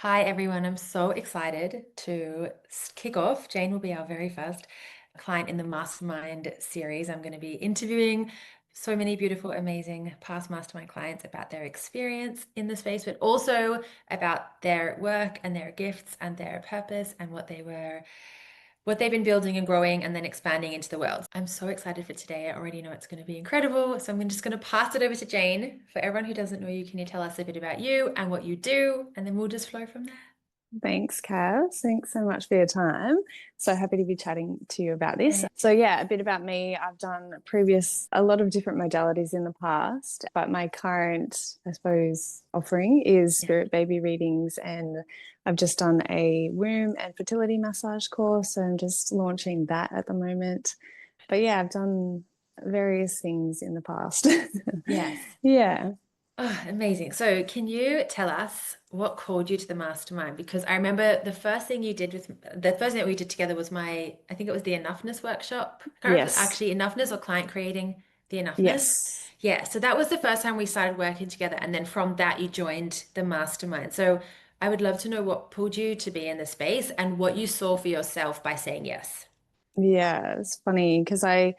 Hi, everyone. I'm so excited to kick off. Jayne will be our very first client in the Mastermind series. I'm going to be interviewing so many beautiful, amazing past Mastermind clients about their experience in the space, but also about their work and their gifts and their purpose and what they've been building and growing and then expanding into the world. I'm so excited for today. I already know it's going to be incredible. So I'm just going to pass it over to Jayne. For everyone who doesn't know you, can you tell us a bit about you and what you do? And then we'll just flow from there. Thanks, Kaz. Thanks so much for your time. So happy to be chatting to you about this. Okay. So yeah, a bit about me. I've done a lot of different modalities in the past, but my current, I suppose, offering is Yeah. spirit baby readings, and I've just done a womb and fertility massage course. So I'm just launching that at the moment. But yeah, I've done various things in the past. Yes. Yeah. Oh, amazing. So, can you tell us what called you to the mastermind? Because I remember the first thing that we did together was I think it was the enoughness workshop. I can't remember if it was Yes. actually enoughness or client creating the enoughness. Yes. Yeah, so that was the first time we started working together. And then from that, you joined the mastermind. So, I would love to know what pulled you to be in the space and what you saw for yourself by saying yes. Yeah, it's funny because I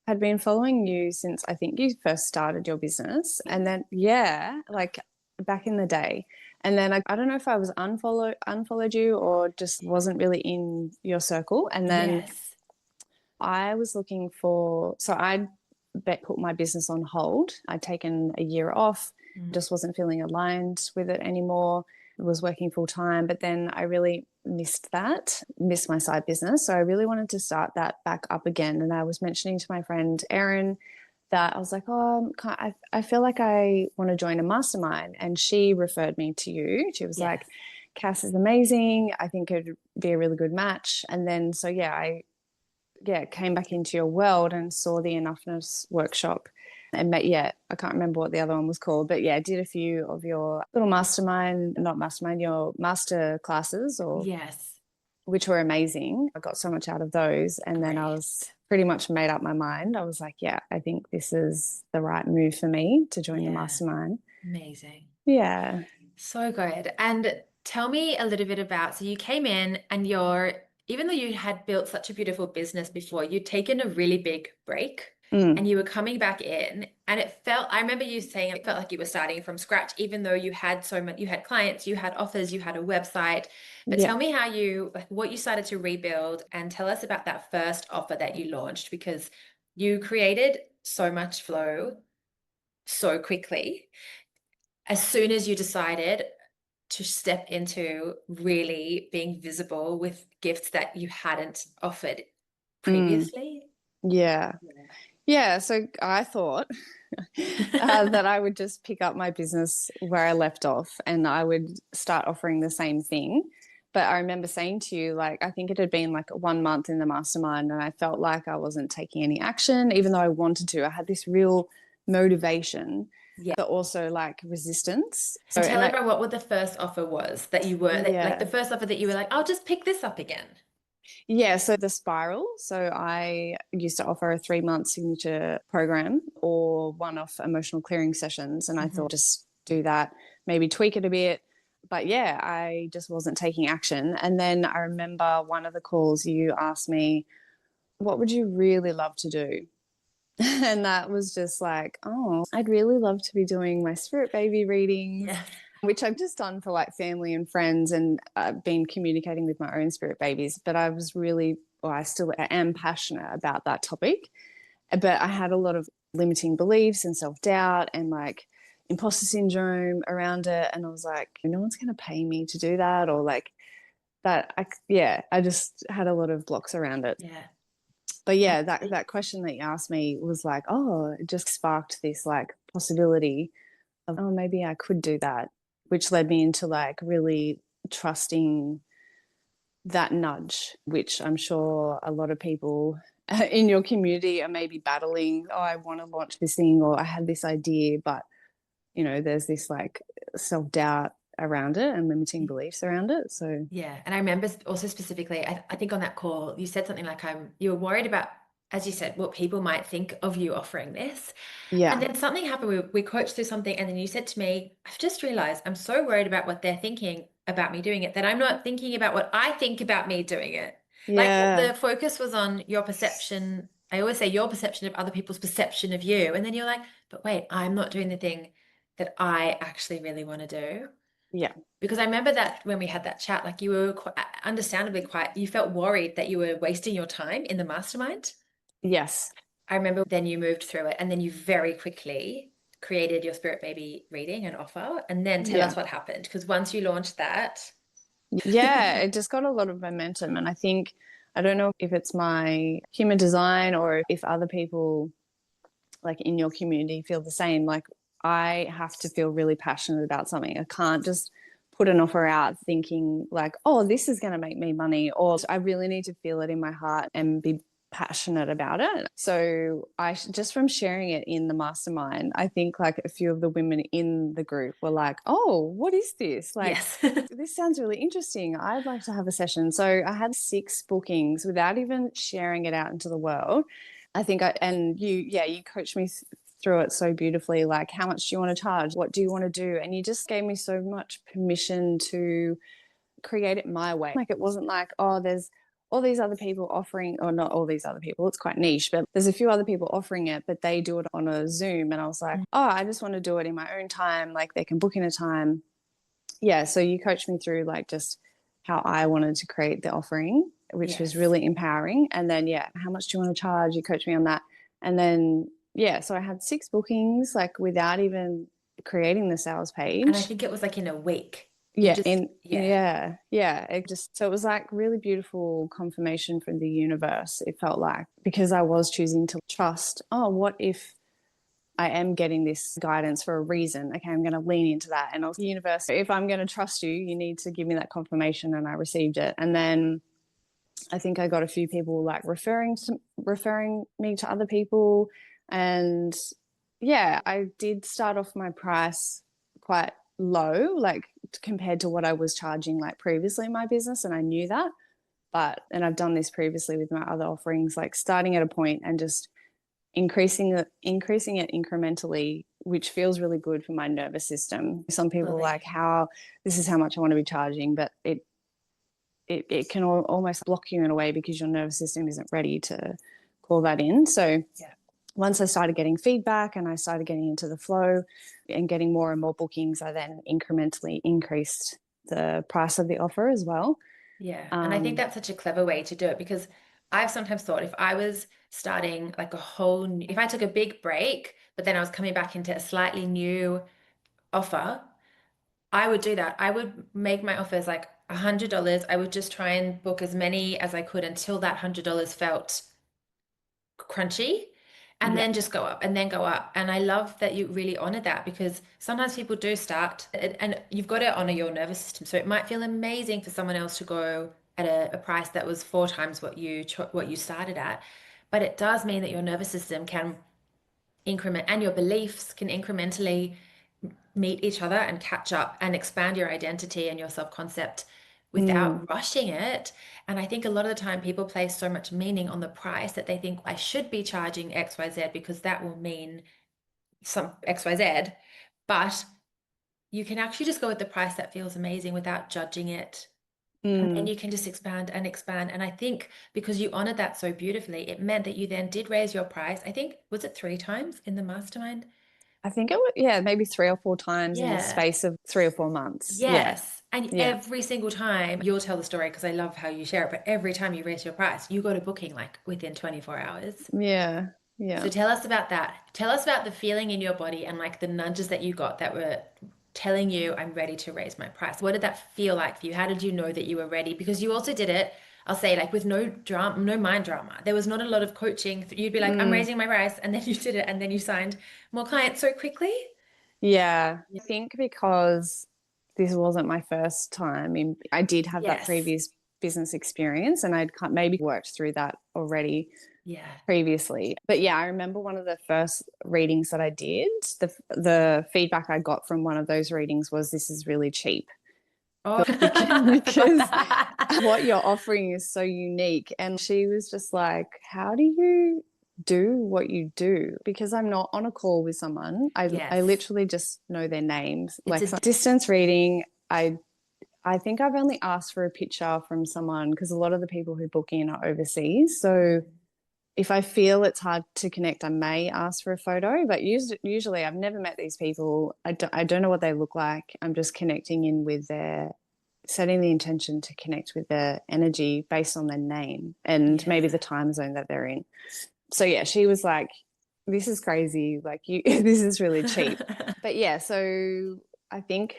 had been following you since I think you first started your business. And then, yeah, like back in the day. And then I don't know if I was unfollowed you or just wasn't really in your circle. And then Yes. I was looking so I'd put my business on hold. I'd taken a year off, Mm. just wasn't feeling aligned with it anymore. Was working full time, but then I really missed my side business. So I really wanted to start that back up again. And I was mentioning to my friend Erin that I was like, oh, I feel like I want to join a mastermind. And she referred me to you. She was like, Yes. Cass is amazing. I think it'd be a really good match. And then, so yeah, I came back into your world and saw the enoughness workshop and met, yeah, I can't remember what the other one was called, but yeah, did a few of your little not mastermind, your master classes, or Yes. which were amazing. I got so much out of those. And then I was Great. pretty much made up my mind. I was like, yeah, I think this is the right move for me to join the Yeah. mastermind. Amazing. Yeah. So good. And tell me a little bit about, so you came in and even though you had built such a beautiful business before, you'd taken a really big break Mm, and you were coming back in and I remember you saying it felt like you were starting from scratch, even though you had you had clients, you had offers, you had a website. But yeah. tell me what you started to rebuild and tell us about that first offer that you launched because you created so much flow so quickly as soon as you decided to step into really being visible with gifts that you hadn't offered Mm, previously. yeah. Yeah. So I thought Yeah. that I would just pick up my business where I left off and I would start offering the same thing. But I remember saying to you, like, I think it had been like 1 month in the mastermind and I felt like I wasn't taking any action, even though I wanted to. I had this real motivation, Yeah. but also like resistance. So, And tell and I, everyone what the first offer was that you were like the yeah. first offer that you were like, I'll just pick this up again. Yeah, so the spiral. So I used to offer a 3 month signature program or one-off emotional clearing sessions. And I Mhm. thought just do that, maybe tweak it a bit. But yeah, I just wasn't taking action. And then I remember one of the calls you asked me, what would you really love to do? And that was just like, oh, I'd really love to be doing my spirit baby readings, Yes. which I've just done for like family and friends and been communicating with my own spirit babies. But I was really, or I still am passionate about that topic. But I had a lot of limiting beliefs and self doubt and like imposter syndrome around it. And I was like, no one's going to pay me to do that. Or like that. Yeah, I just had a lot of blocks around it. Yeah. But yeah, that question that you asked me was like, oh, it just sparked this like possibility of, oh, maybe I could do that, which led me into like really trusting that nudge, which I'm sure a lot of people in your community are maybe battling. Oh, I want to launch this thing, or I had this idea, but there's this like self doubt around it and limiting beliefs around it. So Yeah, and I remember also specifically, I think on that call, you said something like, you were worried about, as you said, what people might think of you offering this. And yeah, then something happened. We coached through something, and then you said to me, I've just realized I'm so worried about what they're thinking. about me doing it, that I'm not thinking about what I think about me doing it. Like Yeah. the focus was on your perception. I always say your perception of other people's perception of you. And then you're like, but wait, I'm not doing the thing that I actually really want to do. Yeah. Because I remember that when we had that chat, like you were quite, understandably quite, you felt worried that you were wasting your time in the mastermind. Yes. I remember then you moved through it and then you very quickly created your Spirit Baby reading and offer. And then tell Yeah. us what happened. Because once you launched that, Yeah, it just got a lot of momentum. And I think, I don't know if it's my human design or if other people like in your community feel the same. Like I have to feel really passionate about something. I can't just put an offer out thinking like, oh, this is going to make me money, or I really need to feel it in my heart and be passionate about it. So I just from sharing it in the mastermind, I think like a few of the women in the group were like, oh, what is this? Like, yes. this sounds really interesting. I'd like to have a session. So I had 6 bookings without even sharing it out into the world. I think and you, yeah, you coached me through it so beautifully. Like, how much do you want to charge? What do you want to do? And you just gave me so much permission to create it my way. Like, it wasn't like, oh, there's all these other people offering, or not all these other people, it's quite niche, but there's a few other people offering it, but they do it on a Zoom. And I was like, oh, I just want to do it in my own time. Like, they can book in a time. Yeah. So you coached me through like just how I wanted to create the offering, which was Yes. really empowering. And then, yeah, how much do you want to charge? You coached me on that. And then, yeah, so I had 6 bookings like without even creating the sales And I page. think it was like in a week. You Yeah, just, yeah. yeah. It just, so it was like really beautiful confirmation from the universe. It felt like, because I was choosing to trust, oh, what if I am getting this guidance for a reason? Okay, I'm going to lean into that. And also, universe, if I'm going to trust you, you need to give me that confirmation. And I received it. And then I think I got a few people like referring me to other people. And yeah, I did start off my price quite low, like compared to what I was charging like previously in my business. And I knew that. And I've done this previously with my other offerings, like starting at a point and just increasing it incrementally, which feels really good for my nervous system. Some people are like, Totally. how, this is how much I want to be charging, but it can almost block you in a way because your nervous system isn't ready to call that in. So Yeah. once I started getting feedback and I started getting into the flow and getting more and more bookings, I then incrementally increased the price of the offer as well. Yeah. And I think Um, that's such a clever way to do it because I've sometimes thought if I was starting like a whole new, if I took a big break, but then I was coming back into a slightly new offer, I would do that. I would make my offers like $100. I would just try and book as many as I could until that $100 felt crunchy and yeah. then just go up and then go up. And I love that you really honored that because sometimes people do start and you've got to honor your nervous system. So it might feel amazing for someone else to go at a price that was 4 times what you started at. But it does mean that your nervous system can increment and your beliefs can incrementally meet each other and catch up and expand your identity and your self-concept Mm, without rushing it. And I think a lot of the time people place so much meaning on the price that they think I should be charging XYZ because that will mean some XYZ. But you can actually just go with the price that feels amazing without judging it. And then mm. you can just expand and expand. And I think because you honored that so beautifully, it meant that you then did raise your price. I think, was it 3 times in the mastermind? I think it was, yeah, maybe 3 or 4 times in the Yeah. space of 3 or 4 months. Yeah. Yes. And Yeah. every single time you'll tell the story because I love how you share it, but every time you raise your price, you go to booking like within 24 hours. Yeah. So Yeah. tell us about that. Tell us about the feeling in your body and like the nudges that you got that were telling you, I'm ready to raise my price. What did that feel like for you? How did you know that you were ready? Because you also did it, I'll say, like with no drama, no mind drama. There was not a lot of coaching. You'd be like, I'm Mm. raising my price. And then you did it. And then you signed more clients so quickly. Yeah. I think because this wasn't my first time I did have that Yes. previous business experience and I'd maybe worked through that already Yeah. previously. But yeah, I remember one of the first readings that I did, the feedback I got from one of those readings was, this is really cheap. Oh, I forgot Because that. what you're offering is so unique. And she was just like, how do you do what you do? Because I'm not on a call with someone. I Yes. literally just know their names. It's Like a some distance reading, I think I've only asked for a picture from someone because a lot of the people who book in are overseas. So if I feel it's hard to connect, I may ask for a photo. But usually I've never met these people. I don't know what they look like. I'm just connecting in with setting the intention to connect with their energy based on their name and maybe the time zone that they're in. So yeah, she was like, this is crazy. Like this is really cheap. But yeah, so I think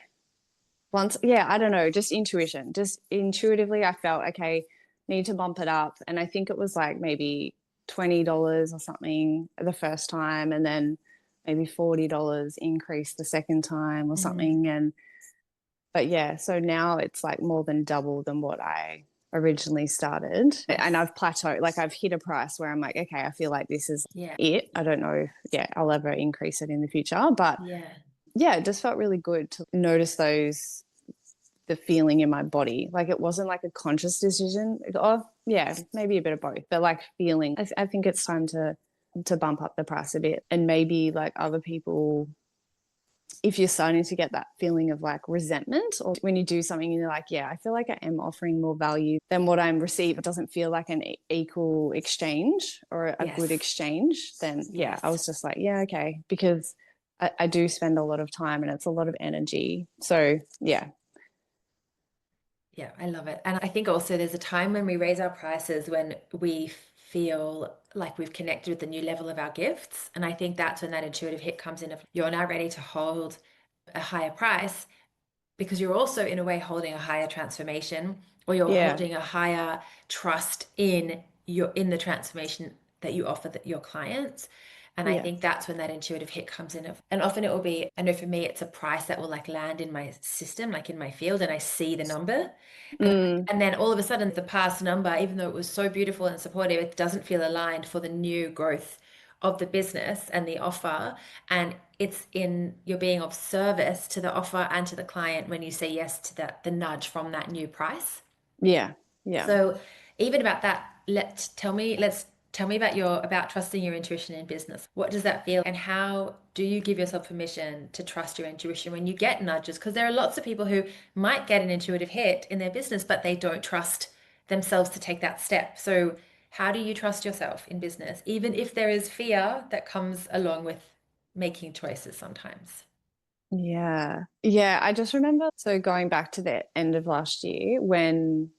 once, yeah, I don't know, just intuition. Just intuitively, I felt, okay, need to bump it up. And I think it was like maybe $20 or something the first time, and then maybe $40 increase the second time or something. But yeah, so now it's like more than double than what I originally started. And I've plateaued, like I've hit a price where I'm like, okay, I feel like this is it. I don't know if, I'll ever increase it in the future. But yeah, it just felt really good to notice the feeling in my body. Like it wasn't like a conscious decision. Oh, yeah, maybe a bit of both, but like feeling. I think it's time to bump up the price a bit, and maybe like other people, if you're starting to get that feeling of like resentment, or when you do something and you're like, yeah, I feel like I am offering more value than what I'm receiving, it doesn't feel like an equal exchange or a good exchange, then I was just like, yeah, okay, because I do spend a lot of time and it's a lot of energy. So yeah. Yeah, I love it. And I think also there's a time when we raise our prices when we feel like we've connected with the new level of our gifts. And I think that's when that intuitive hit comes in of you're now ready to hold a higher price because you're also in a way holding a higher transformation, or you're holding a higher trust in the transformation that you offer your clients. And I think that's when that intuitive hit comes in. And often it will be, I know for me, it's a price that will like land in my system, like in my field, and I see the number. And then all of a sudden, the past number, even though it was so beautiful and supportive, it doesn't feel aligned for the new growth of the business and the offer. And it's in you're being of service to the offer and to the client when you say yes to the nudge from that new price. Yeah. So even about that, let's tell me about trusting your intuition in business. What does that feel, and how do you give yourself permission to trust your intuition when you get nudges? Because there are lots of people who might get an intuitive hit in their business, but they don't trust themselves to take that step. So how do you trust yourself in business, even if there is fear that comes along with making choices sometimes? Yeah, I just remember, so going back to the end of last year when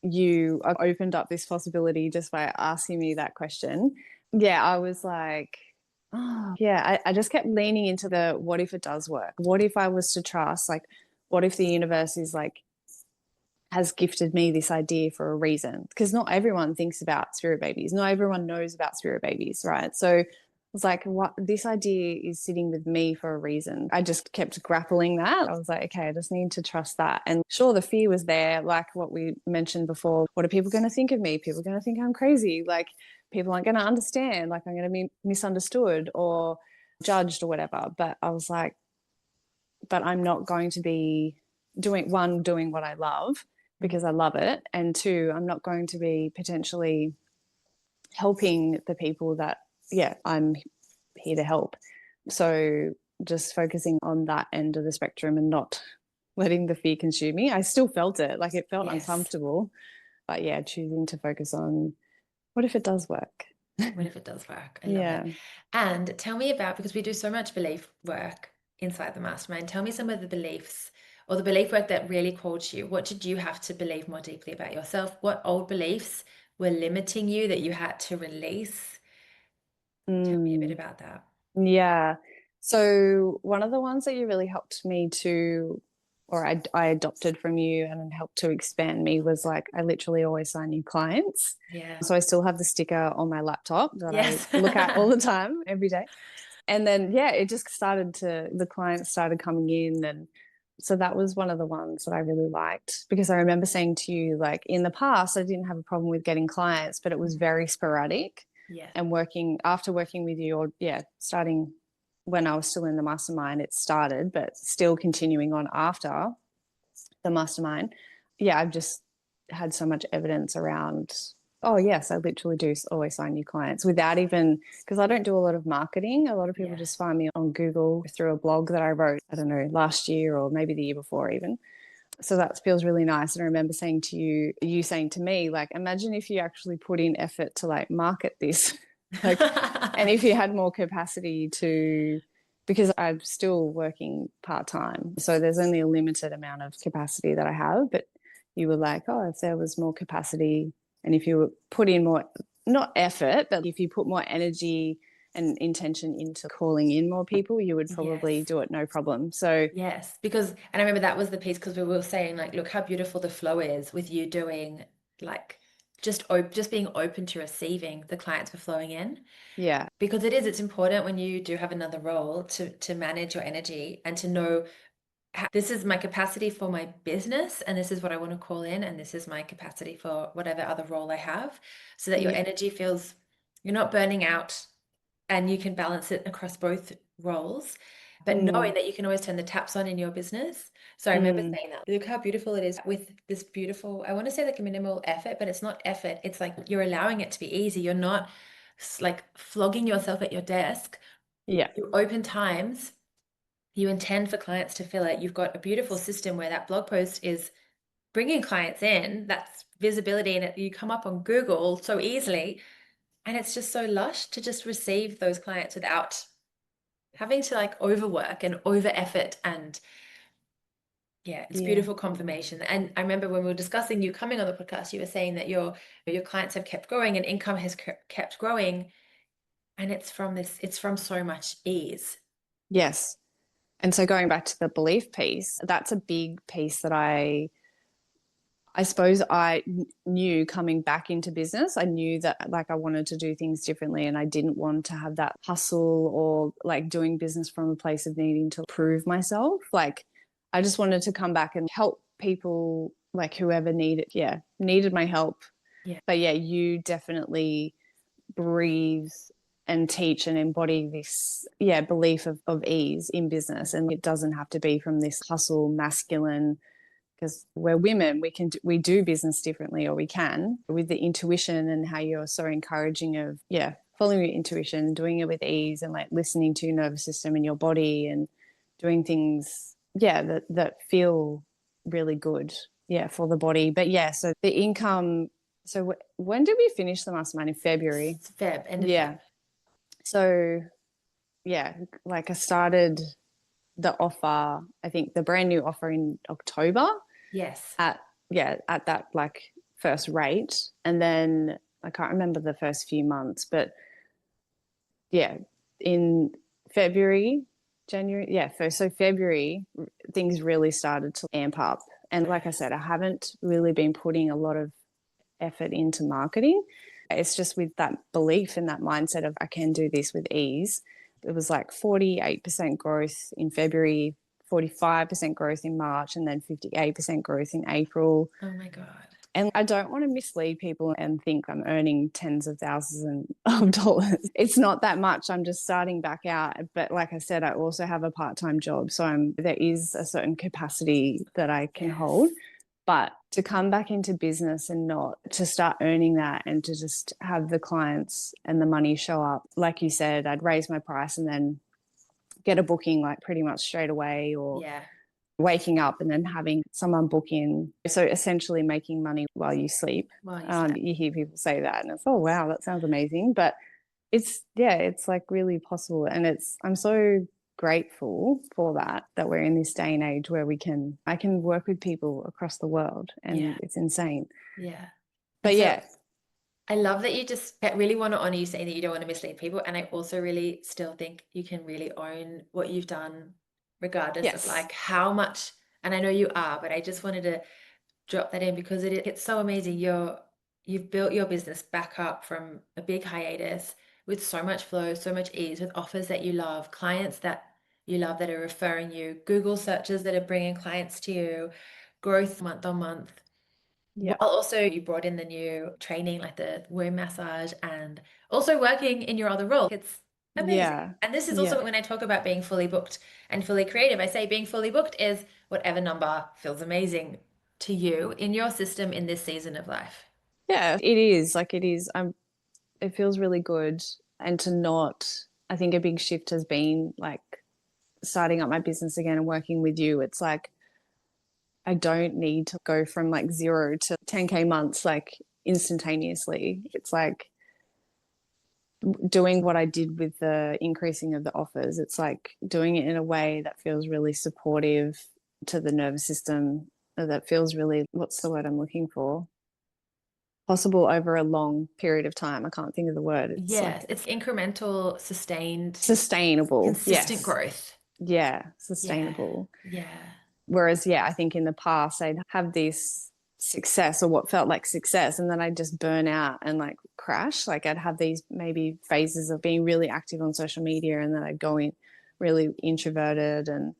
you opened up this possibility just by asking me that question. Yeah, I was like, oh, yeah, I just kept leaning into the what if it does work? What if I was to trust? Like, what if the universe is like, has gifted me this idea for a reason? Because not everyone thinks about spirit babies, not everyone knows about spirit babies, right? So I was like, what, this idea is sitting with me for a reason. I just kept grappling that. I was like, okay, I just need to trust that. And sure, the fear was there, like what we mentioned before. What are people going to think of me? People are going to think I'm crazy. Like, people aren't going to understand. Like, I'm going to be misunderstood or judged or whatever. But I was like, but I'm not going to be doing what I love because I love it. And two, I'm not going to be potentially helping the people that, I'm here to help. So just focusing on that end of the spectrum and not letting the fear consume me. I still felt it, like it felt uncomfortable, but yeah, choosing to focus on what if it does work? What if it does work? I love it. And tell me about, because we do so much belief work inside the mastermind, tell me some of the beliefs or the belief work that really called you. What did you have to believe more deeply about yourself? What old beliefs were limiting you that you had to release? Tell me a bit about that. Yeah. So one of the ones that you really helped me or I adopted from you and helped to expand me was like, I literally always sign new clients. Yeah. So I still have the sticker on my laptop that Yes. I look at all the time, every day. And then, it just the clients started coming in. And so that was one of the ones that I really liked, because I remember saying to you, like in the past, I didn't have a problem with getting clients, but it was very sporadic. Yeah. And after working with you, or starting when I was still in the mastermind, it started, but still continuing on after the mastermind. Yeah, I've just had so much evidence around, oh, yes, I literally do always sign new clients without even, because I don't do a lot of marketing. A lot of people just find me on Google through a blog that I wrote, I don't know, last year or maybe the year before even. So that feels really nice. And I remember saying to you saying to me, like, imagine if you actually put in effort to like market this, like, and if you had more capacity to, because I'm still working part time. So there's only a limited amount of capacity that I have. But you were like, oh, if there was more capacity and if you put in more, not effort, but if you put more energy and intention into calling in more people, you would probably Yes. do it no problem. So, Yes, because, and I remember that was the piece because we were saying like, look how beautiful the flow is with you doing like just being open to receiving the clients were flowing in. yeah. Because it's important when you do have another role to manage your energy and to know this is my capacity for my business and this is what I want to call in and this is my capacity for whatever other role I have so that your Yeah. energy feels you're not burning out and you can balance it across both roles, but knowing Mm, that you can always turn the taps on in your business. So I remember mm, saying that. Look how beautiful it is with this beautiful, I want to say like a minimal effort, but it's not effort. It's like you're allowing it to be easy. You're not like flogging yourself at your desk. yeah. You open times, you intend for clients to fill it. You've got a beautiful system where that blog post is bringing clients in. That's visibility and you come up on Google so easily. And it's just so lush to just receive those clients without having to like overwork and over effort. And yeah, it's Yeah. beautiful confirmation. And I remember when we were discussing you coming on the podcast, you were saying that your clients have kept growing and income has kept growing. And it's from so much ease. Yes. And so going back to the belief piece, that's a big piece that I suppose I knew coming back into business. I knew that like I wanted to do things differently and I didn't want to have that hustle or like doing business from a place of needing to prove myself. Like I just wanted to come back and help people, like whoever needed my help. Yeah. But yeah, you definitely breathe and teach and embody this belief of ease in business, and it doesn't have to be from this hustle masculine, because we're women, we do business differently, or we can with the intuition, and how you're so encouraging of following your intuition, doing it with ease, and like listening to your nervous system and your body, and doing things that feel really good for the body. But so the income, so when did we finish the mastermind? In February? End of Feb. Yeah. So like I started the offer, I think the brand new offer in October Yes. at at that like first rate. And then I can't remember the first few months, but in February, January, so February things really started to amp up. And like I said, I haven't really been putting a lot of effort into marketing. It's just with that belief and that mindset of I can do this with ease. It was like 48% growth in February, 45% growth in March, and then 58% growth in April. Oh my God. And I don't want to mislead people and think I'm earning tens of thousands of dollars. It's not that much. I'm just starting back out. But like I said, I also have a part-time job. So there is a certain capacity that I can Yes. hold. But to come back into business and not to start earning that, and to just have the clients and the money show up, like you said, I'd raise my price and then get a booking like pretty much straight away, or Yeah. waking up and then having someone book in. So essentially making money while you sleep. While you slept. You hear people say that and it's, oh, wow, that sounds amazing. But it's like really possible. And I'm so grateful for that we're in this day and age where I can work with people across the world, Yeah. and it's insane. Yeah. And But so yeah, I love that you just I really want to honor you saying that you don't want to mislead people. And I also really still think you can really own what you've done, regardless of yes. like how much, and I know you are, but I just wanted to drop that in because it's so amazing. You've built your business back up from a big hiatus with so much flow, so much ease, with offers that you love, clients that you love that are referring you, Google searches that are bringing clients to you, growth month on month. Yeah. While also you brought in the new training, like the womb massage, and also working in your other role. It's amazing. Yeah. And this is Yeah. also when I talk about being fully booked and fully creative, I say being fully booked is whatever number feels amazing to you in your system in this season of life. Yeah. It is like it is. It feels really good. And to not, I think a big shift has been like starting up my business again and working with you. It's like I don't need to go from like 0 to 10K months like instantaneously. It's like doing what I did with the increasing of the offers. It's like doing it in a way that feels really supportive to the nervous system, that feels really, what's the word I'm looking for? Possible over a long period of time. I can't think of the word. It's Yes, like it's incremental, sustained, sustainable. consistent Yes. growth. Yeah, Yeah. sustainable. Yeah. Whereas, yeah, I think in the past I'd have this success or what felt like success, and then I'd just burn out and like crash. Like I'd have these maybe phases of being really active on social media, and then I'd go in really introverted. And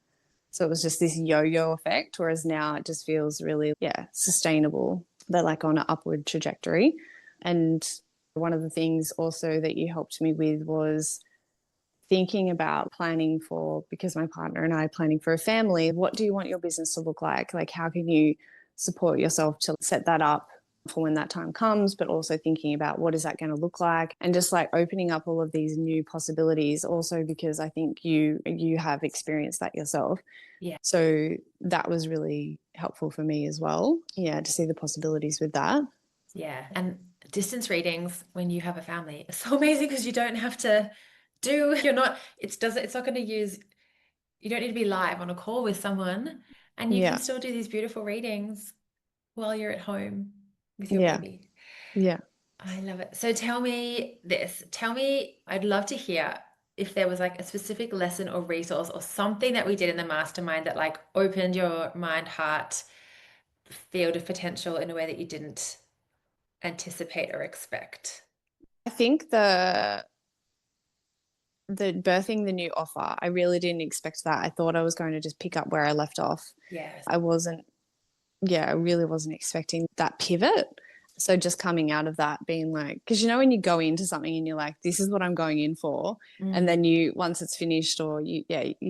so it was just this yo yo effect. Whereas now it just feels really, yeah, sustainable. They're like on an upward trajectory. And one of the things also that you helped me with was thinking about planning for, because my partner and I are planning for a family, what do you want your business to look like? Like, how can you support yourself to set that up for when that time comes, but also thinking about what is that going to look like, and just like opening up all of these new possibilities also, because I think you have experienced that yourself. Yeah. So that was really helpful for me as well. Yeah, to see the possibilities with that. Yeah. And distance readings when you have a family is so amazing because you don't have to you're not, it's not going to use, you don't need to be live on a call with someone and you can Yeah. still do these beautiful readings while you're at home with your Yeah. baby. Yeah. I love it. So tell me this. Tell me, I'd love to hear if there was like a specific lesson or resource or something that we did in the mastermind that like opened your mind, heart, field of potential in a way that you didn't anticipate or expect. I think the birthing the new offer, I really didn't expect that. I thought I was going to just pick up where I left off. Yes. I wasn't, yeah, I really wasn't expecting that pivot. So just coming out of that being like, because you know, when you go into something and you're like, this is what I'm going in for. And Mm. then you, once it's finished, or you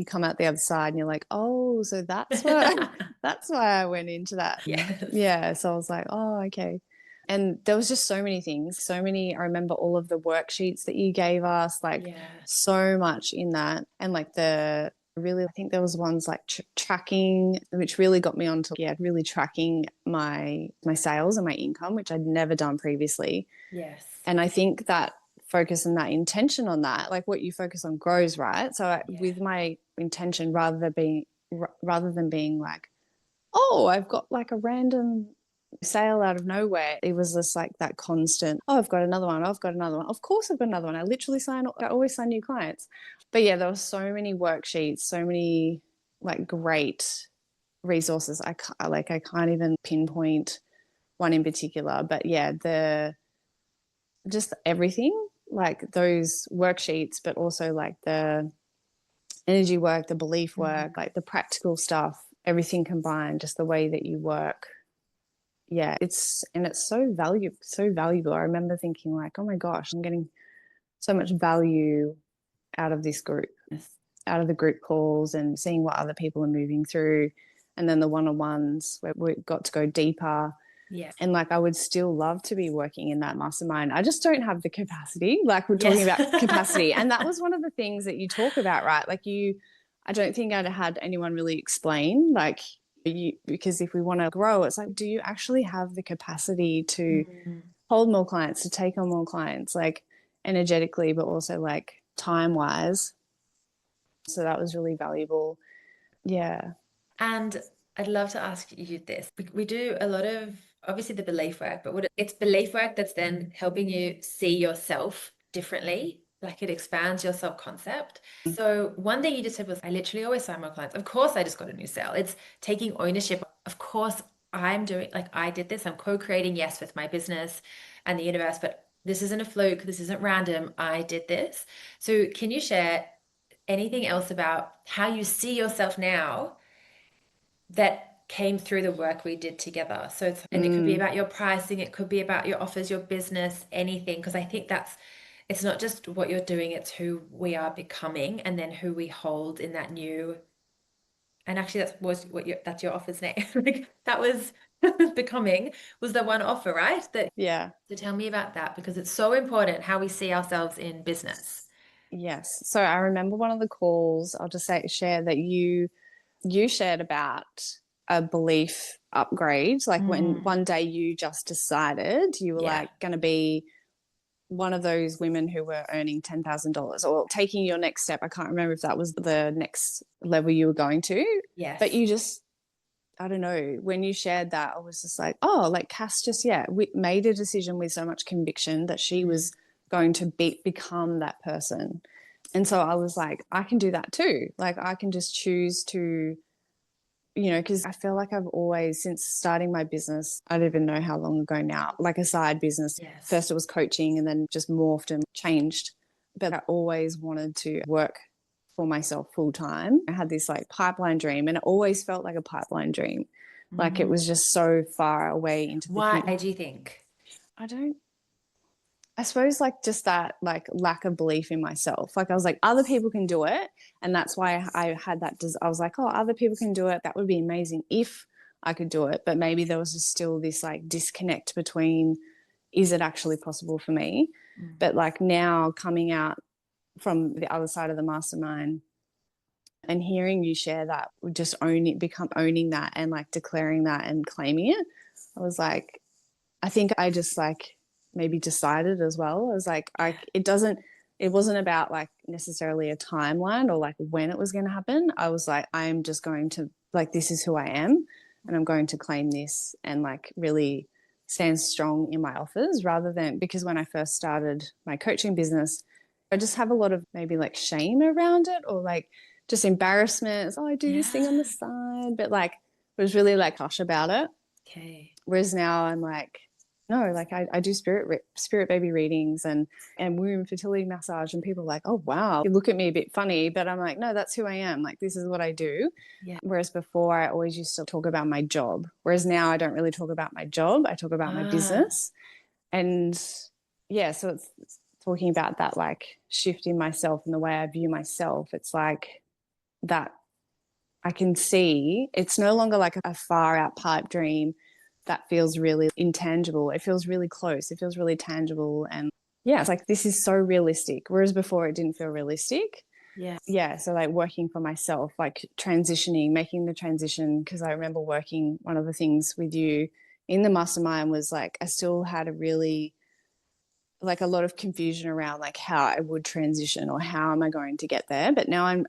come out the other side and you're like, oh, so that's what, that's why I went into that. Yes. Yeah. So I was like, oh, okay. And there was just so many things, so many. I remember all of the worksheets that you gave us, like Yeah. so much in that. And like the really, I think there was ones like tracking, which really got me onto, yeah, really tracking my sales and my income, which I'd never done previously. Yes. And I think that focus and that intention on that, like what you focus on grows, right? So Yeah. with my intention, rather than being like, oh, I've got like a random sale out of nowhere. It was just like that constant, oh, I've got another one. I've got another one. Of course, I've got another one. I always sign new clients. But yeah, there were so many worksheets, so many like great resources. I can't even pinpoint one in particular. But yeah, just everything, like those worksheets, but also like the energy work, the belief work, Mhm. like the practical stuff, everything combined, just the way that you work. Yeah, it's so valuable. I remember thinking like, oh my gosh, I'm getting so much value out of this group, Yes. out of the group calls, and seeing what other people are moving through, and then the one-on-ones where we got to go deeper. Yes. And like I would still love to be working in that mastermind. I just don't have the capacity. Like we're talking Yes. about capacity, and that was one of the things that you talk about, right? Like I don't think I'd had anyone really explain like you, because if we want to grow, it's like, do you actually have the capacity to Mhm. hold more clients, to take on more clients, like energetically, but also like time wise? So that was really valuable. Yeah. And I'd love to ask you this. We do a lot of obviously the belief work, but it's belief work that's then helping you see yourself differently. Like it expands your self-concept. So one thing you just said was, I literally always sign my clients. Of course, I just got a new sale. It's taking ownership. Of course, I'm doing like I did this. I'm co-creating, yes, with my business and the universe, but this isn't a fluke. This isn't random. I did this. So can you share anything else about how you see yourself now that came through the work we did together? So and it could be Mm, about your pricing, it could be about your offers, your business, anything, because I think it's not just what you're doing, it's who we are becoming and then who we hold in that new. And actually that's your offer's name. Like that was becoming was the one offer, right? That yeah. so tell me about that because it's so important how we see ourselves in business. Yes. So I remember one of the calls, I'll just share that you shared about a belief upgrade. Like when Mm. one day you just decided you were Yeah. like going to be one of those women who were earning $10,000 or taking your next step. I can't remember if that was the next level you were going to, but Yes. you just, I don't know, when you shared that, I was just like, oh, like Cass just, yeah, we made a decision with so much conviction that she was going to become that person. And so I was like, I can do that too. Like I can just choose to, you know, because I feel like I've always, since starting my business, I don't even know how long ago now, like a side business. Yes. First it was coaching and then just morphed and changed. But I always wanted to work for myself full time. I had this like pipeline dream, and it always felt like a pipeline dream. Like it Mm. was just so far away into the Why future. do you think? I don't, I suppose like just that like lack of belief in myself. Like I was like, other people can do it. And that's why I had that. I was like, oh, other people can do it. That would be amazing if I could do it. But maybe there was just still this like disconnect between, is it actually possible for me? Mm. But like now coming out from the other side of the mastermind and hearing you share that, just owning that and like declaring that and claiming it, I was like, I think I just like maybe decided as well. I was like, Yeah. it wasn't about like necessarily a timeline or like when it was going to happen. I was like, I'm just going to, like, this is who I am, and I'm going to claim this and like really stand strong in my offers, rather than, because when I first started my coaching business, I just have a lot of maybe like shame around it, or like just embarrassment. It's, oh, I do this thing on the Yeah. side, but like it was really like hush about it. Okay. Whereas now I'm like, no, like I do spirit baby readings and womb fertility massage, and people are like, oh wow, you look at me a bit funny, but I'm like, no, that's who I am. Like this is what I do. Yeah. Whereas before I always used to talk about my job. Whereas now I don't really talk about my job. I talk about my Ah, business. And yeah, so it's talking about that like shift in myself and the way I view myself. It's like that I can see it's no longer like a far out pipe dream that feels really intangible. It feels really close. It feels really tangible. And yeah, it's like this is so realistic. Whereas before it didn't feel realistic. yeah. Yeah. So like working for myself, like transitioning, making the transition. Cause I remember working, one of the things with you in the mastermind was like, I still had a really, like a lot of confusion around like how I would transition or how am I going to get there. But now I'm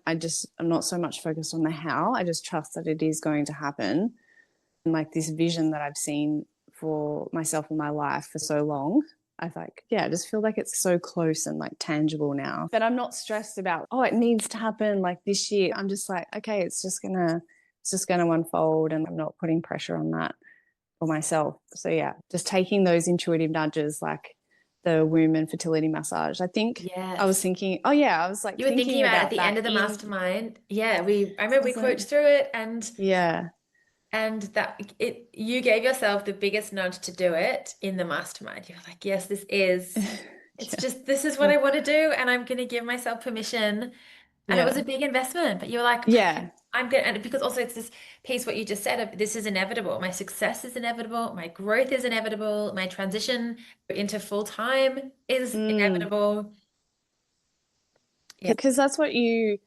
not so much focused on the how. I just trust that it is going to happen. And like this vision that I've seen for myself in my life for so long, I like, yeah, I just feel like it's so close and like tangible now. But I'm not stressed about, oh, it needs to happen like this year. I'm just like, okay, it's just gonna unfold, and I'm not putting pressure on that for myself. So yeah, just taking those intuitive nudges like the womb and fertility massage. I think I was Yes. thinking, oh yeah, I was like You were thinking thinking about it at about the that end of the in, mastermind. Yeah, I I remember we was like, coached through it, yeah, and that it you gave yourself the biggest nudge to do it in the mastermind. You were like, yes, it's yeah, just this is what I want to do, and I'm gonna give myself permission. And it was yeah, a big investment, but you were like, yeah. I'm good. And because also it's this piece, what you just said, of this is inevitable. My success is inevitable. My growth is inevitable. My transition into full time is Mm. inevitable. Yeah. Because that's what you,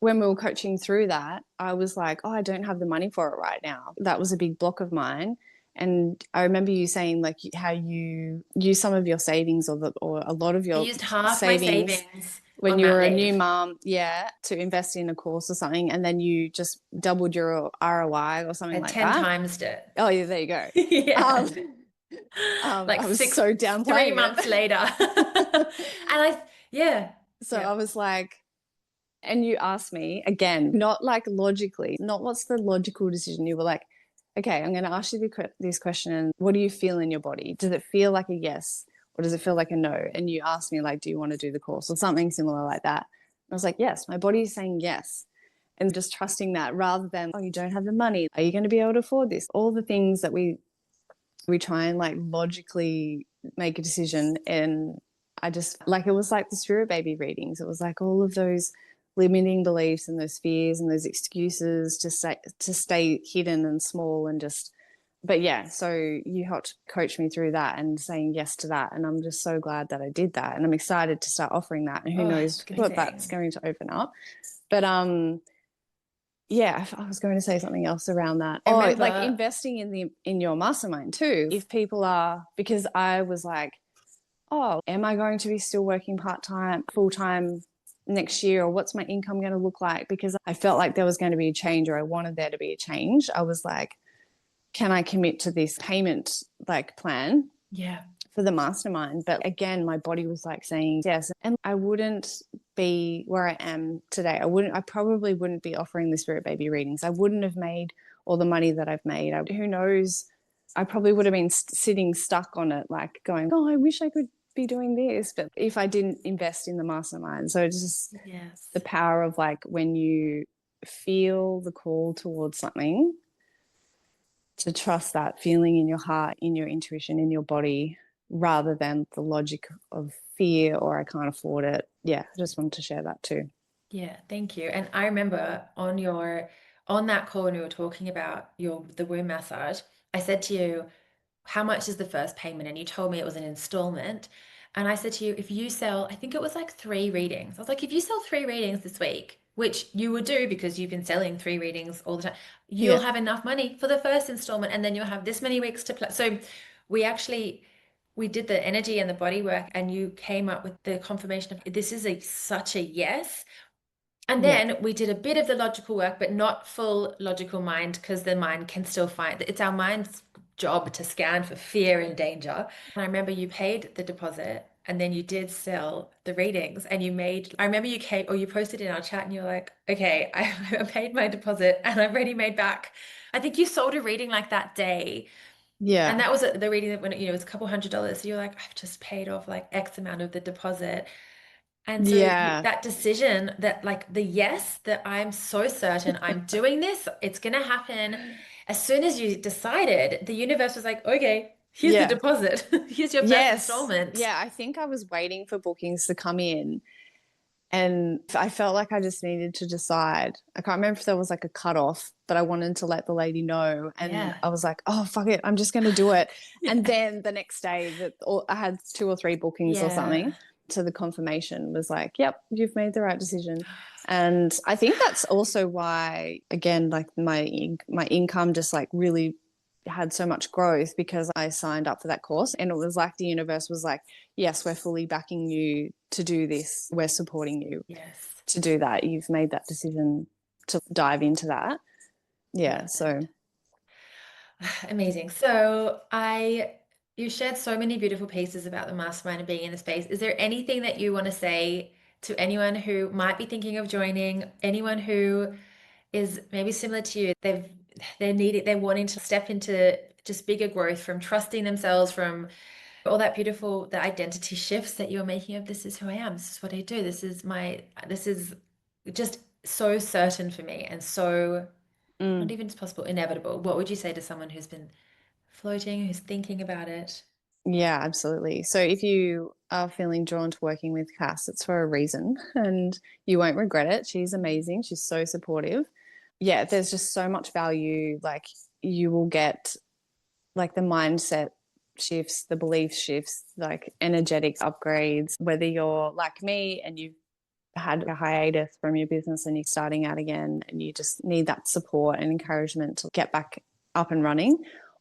when we were coaching through that, I was like, oh, I don't have the money for it right now. That was a big block of mine. And I remember you saying like how you use some of your savings, or a lot of I your used half my savings savings when on you mat were a leave. new mom, yeah, to invest in a course or something, and then you just doubled your ROI or I something like 10 that. times it. Oh yeah, there you go. Yeah. Um, Like I was so 3 months downplaying later. it. And yeah. So Yeah. I was like, and you asked me again, not like logically, not what's the logical decision. You were like, okay, I'm going to ask you this question. What do you feel in your body? Does it feel like a yes, or does it feel like a no? And you asked me like, do you want to do the course or something similar like that? I was like, yes, my body is saying yes. And just trusting that, rather than, oh, you don't have the money. Are you going to be able to afford this? All the things that we try and like logically make a decision. And I just like, it was like the spirit baby readings. It was like all of those limiting beliefs and those fears and those excuses to stay hidden and small, and just, but yeah, so you helped coach me through that and saying yes to that, and I'm just so glad that I did that, and I'm excited to start offering that, and who Oh, knows it's what that's amazing. going to open up. But yeah, I was going to say something else around that. I Oh, like remember, investing in your mastermind too. If people are, because I was like, oh, am I going to be still working part-time, full-time next year, or what's my income going to look like? Because I felt like there was going to be a change, or I wanted there to be a change. I was like, can I commit to this payment like plan yeah, for the mastermind? But again, my body was like saying yes. And I wouldn't be where I am today. I probably wouldn't be offering the spirit baby readings. I wouldn't have made all the money that I've made. Who knows? I probably would have been sitting stuck on it, like going, oh, I wish I could be doing this. But if I didn't invest in the mastermind. So it's just the yes, power of like when you feel the call towards something, to trust that feeling in your heart, in your intuition, in your body, rather than the logic of fear or I can't afford it. Yeah, I just wanted to share that too. yeah, thank you. And I remember on that call when we were talking about the womb massage, I said to you, how much is the first payment? And you told me it was an installment. And I said to you, if you sell, I think it was like 3 readings. I was like, if you sell 3 readings this week, which you would do because you've been selling 3 readings all the time, you'll Yeah. have enough money for the first installment, and then you'll have this many weeks to play. So we actually we did the energy and the body work, and you came up with the confirmation of this is such a yes. And Yeah. then we did a bit of the logical work, but not full logical mind, because the mind can still find it's our mind's job to scan for fear and danger. And I remember you paid the deposit and then you did sell the readings, and I remember you came or you posted in our chat and you're like, okay, I paid my deposit and I've already made back. I think you sold a reading like that day. And Yeah. that was the reading that when it was a couple $100. So you're like, I've just paid off like X amount of the deposit. And so Yeah. that decision, that like the yes, that I'm so certain I'm doing this, it's going to happen. As soon as you decided, the universe was like, okay, here's the Yeah. deposit. Here's your first Yes. installment. Yeah. I think I was waiting for bookings to come in and I felt like I just needed to decide. I can't remember if there was like a cutoff, but I wanted to let the lady know. And Yeah. I was like, oh, fuck it. I'm just going to do it. And Yeah. then the next day, I had 2 or 3 bookings or something. Yeah. So the confirmation was like, yep, you've made the right decision. And I think that's also why, again, like my income just like really had so much growth because I signed up for that course. And it was like the universe was like, yes, we're fully backing you to do this. We're supporting you Yes. to do that. You've made that decision to dive into that. Yeah. Love So, it. Amazing. So you shared so many beautiful pieces about the mastermind and being in the space. Is there anything that you want to say to anyone who might be thinking of joining, anyone who is maybe similar to you? They're wanting to step into just bigger growth from trusting themselves, from all that beautiful, the identity shifts that you're making of this is who I am, this is what I do, this is just so certain for me and so not mm, even just possible, inevitable. What would you say to someone who's been floating, who's thinking about it? yeah, absolutely. So, if you are feeling drawn to working with Cass, it's for a reason and you won't regret it. She's amazing. She's so supportive. Yeah, there's just so much value. Like, you will get like the mindset shifts, the belief shifts, like energetic upgrades, whether you're like me and you've had a hiatus from your business and you're starting out again and you just need that support and encouragement to get back up and running.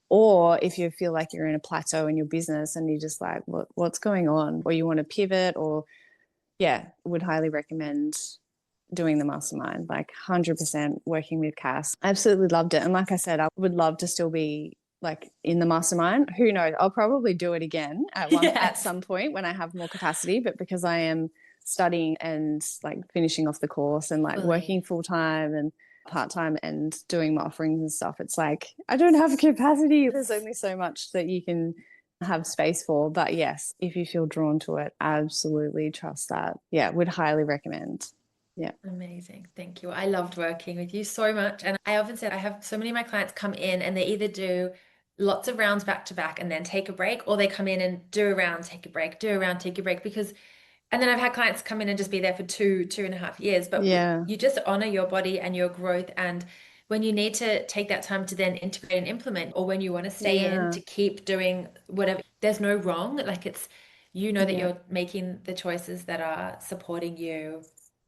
Or if you feel like you're in a plateau in your business and you're just like, what's going on? Or you want to pivot, or yeah, would highly recommend doing the mastermind, like 100% working with Cass. I absolutely loved it. And like I said, I would love to still be like in the mastermind. Who knows? I'll probably do it again at Yes. some point when I have more capacity, but because I am studying and like finishing off the course and like Fully. working full time and part time and doing my offerings and stuff, it's like I don't have capacity. There's only so much that you can have space for. But yes, if you feel drawn to it, absolutely trust that. Yeah, would highly recommend. Yeah. Amazing. Thank you. I loved working with you so much. And I often said I have so many of my clients come in and they either do lots of rounds back to back and then take a break, or they come in and do a round, take a break, do a round, take a break. Because and then I've had clients come in and just be there for 2.5 years. But Yeah. you just honor your body and your growth. And when you need to take that time to then integrate and implement, or when you want to stay in Yeah. to keep doing whatever, there's no wrong. Like it's, you know that Yeah. you're making the choices that are supporting you.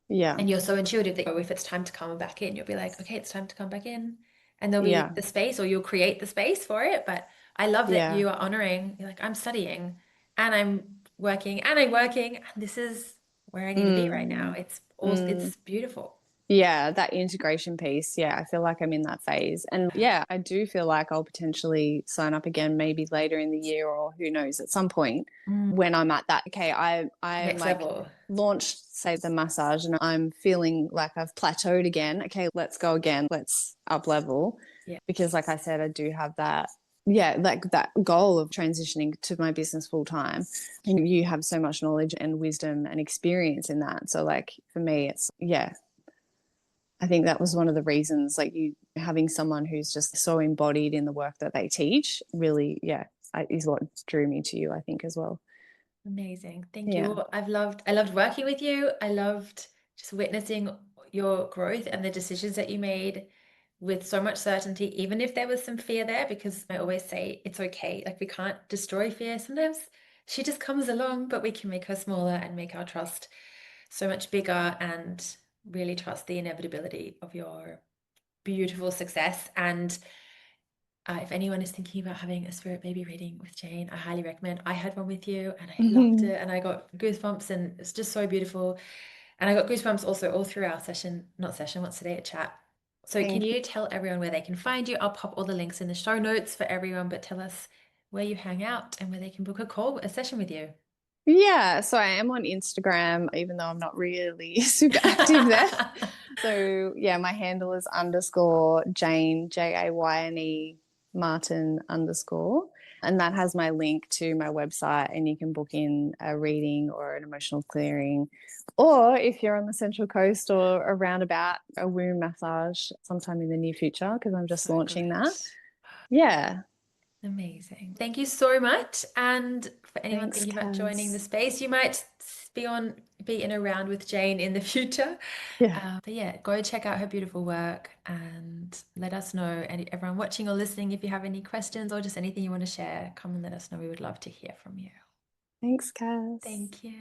Yeah. And you're so intuitive that if it's time to come back in, you'll be like, okay, it's time to come back in. And there'll be Yeah. the space, or you'll create the space for it. But I love that Yeah. you are honoring, you're like, I'm studying and I'm working and I'm working. And this is where I need to be right now. Mm. It's all, Mm. it's beautiful. Yeah, that integration piece. Yeah, I feel like I'm in that phase. And yeah, I do feel like I'll potentially sign up again maybe later in the year, or who knows, at some point Mm. when I'm at that, okay, I'm Next like level. launched, say, the massage and I'm feeling like I've plateaued again. Okay, let's go again. Let's up level. Yeah. Because like I said, I do have that, yeah, like that goal of transitioning to my business full time. And you have so much knowledge and wisdom and experience in that. So like for me, it's, yeah, I think that was one of the reasons, like you having someone who's just so embodied in the work that they teach, really, yeah, is what drew me to you, I think, as well. Amazing. Thank Yeah. you. I loved working with you. I loved just witnessing your growth and the decisions that you made with so much certainty, even if there was some fear there, because I always say it's okay. Like we can't destroy fear. Sometimes she just comes along, but we can make her smaller and make our trust so much bigger and really trust the inevitability of your beautiful success. And if anyone is thinking about having a spirit baby reading with Jayne, I highly recommend. I had one with you and I loved it and I got goosebumps and it's just so beautiful. And I got goosebumps also all through our session, not session, what's today, a chat. So can Thank you. you tell everyone where they can find you? I'll pop all the links in the show notes for everyone, but tell us where you hang out and where they can book a call, a session with you. Yeah, so I am on Instagram, even though I'm not really super active there. So yeah, my handle is underscore Jayne, Jayne Martin underscore. And that has my link to my website, and you can book in a reading or an emotional clearing. Or if you're on the Central Coast or around about, a womb massage sometime in the near future, because I'm just So launching good. that. Yeah. Amazing. Thank you so much. And for anyone Thanks, thinking about joining the Kaz. space, you might be in a round with Jayne in the future. Yeah. But yeah, go check out her beautiful work and let us know. And everyone watching or listening, if you have any questions or just anything you want to share, come and let us know. We would love to hear from you. Thanks, Kaz. Thank you.